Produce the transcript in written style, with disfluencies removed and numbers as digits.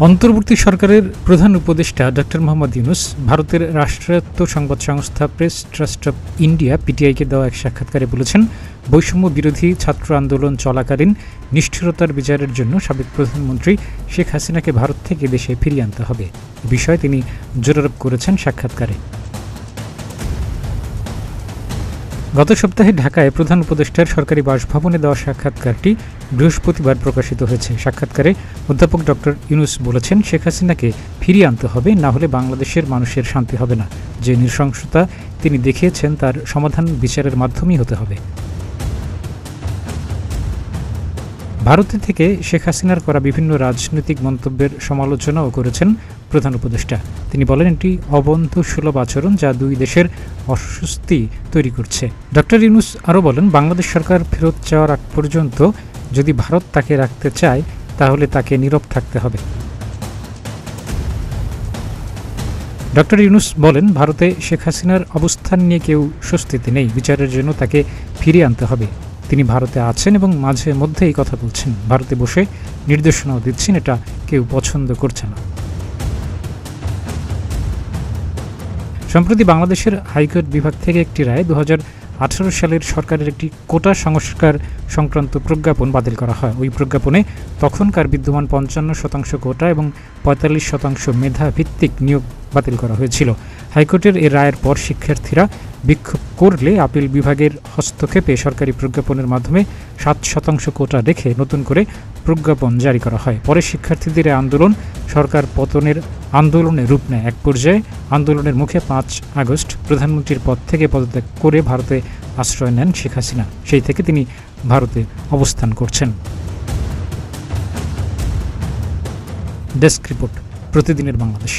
অন্তর্বর্তী সরকারের প্রধান উপদেষ্টা ডক্টর মোহাম্মদ ইউনূস ভারতের রাষ্ট্রায়ত্ত সংবাদ সংস্থা প্রেস ট্রাস্ট অব ইন্ডিয়া পিটিআইকে দেওয়া এক সাক্ষাৎকারে বলেছেন, বৈষম্য বিরোধী ছাত্র আন্দোলন চলাকালীন নিষ্ঠুরতার বিচারের জন্য সাবেক প্রধানমন্ত্রী শেখ হাসিনাকে ভারত থেকে দেশে ফিরিয়ে আনতে হবে। এ বিষয়ে তিনি জোরারোপ করেছেন সাক্ষাৎকারে। গত সপ্তাহে ঢাকায় প্রধান উপদেষ্টার সরকারি বাসভবনে দেওয়া সাক্ষাৎকারটি বৃহস্পতিবার প্রকাশিত হয়েছে। সাক্ষাৎকারে অধ্যাপক ডক্টর ইউনূস বলেছেন, শেখ হাসিনাকে ফিরিয়ে আনতে হবে, না হলে বাংলাদেশের মানুষের শান্তি হবে না। যে নৃশংসতা তিনি দেখিয়েছেন তার সমাধান বিচারের মাধ্যমেই হতে হবে। ভারতে থেকে শেখ হাসিনার করা বিভিন্ন রাজনৈতিক মন্তব্যের সমালোচনাও করেছেন প্রধান উপদেষ্টা। তিনি বলেন, এটি অবন্ধুসুলভ আচরণ যা দুই দেশের অস্বস্তি তৈরি করছে। ডক্টর ইউনূস আরও বলেন, বাংলাদেশ সরকার ফেরত চাওয়ার আগ পর্যন্ত যদি ভারত তাকে রাখতে চায় তাহলে তাকে নীরব থাকতে হবে। ডক্টর ইউনূস বলেন, ভারতে শেখ হাসিনার অবস্থান নিয়ে কেউ স্বস্তিতে নেই। বিচারের জন্য তাকে ফিরিয়ে আনতে হবে। তিনি ভারতে আছেন এবং মাঝে মধ্যে এই কথা বলছেন। ভারতে বসে নির্দেশনাও দিচ্ছেন, এটা কেউ পছন্দ করছে না। সম্প্রতি বাংলাদেশের হাইকোর্ট বিভাগ থেকে একটি রায় 2018 সালের সরকারের একটি কোটা সংস্কার সংক্রান্ত প্রজ্ঞাপন বাতিল করা হয়। ওই প্রজ্ঞাপনে তখনকার বিদ্যমান 55% কোটা এবং 45% মেধা ভিত্তিক নিয়োগ বাতিল করা হয়েছিল। হাইকোর্টের এই রায়ের পর শিক্ষার্থীরা বিক্ষোভ করলে আপিল বিভাগের হস্তক্ষেপে সরকারি প্রজ্ঞাপনের মাধ্যমে 7% কোটা রেখে নতুন করে প্রজ্ঞাপন জারি করা হয়। পরে শিক্ষার্থীদের আন্দোলন সরকার পতনের আন্দোলনে রূপ নেয়। এক পর্যায়ে আন্দোলনের মুখে 5 আগস্ট প্রধানমন্ত্রীর পদ থেকে পদত্যাগ করে ভারতে আশ্রয় নেন শেখ হাসিনা। সেই থেকে তিনি ভারতে অবস্থান করছেন। ডেস্ক রিপোর্ট, প্রতিদিনের বাংলাদেশ।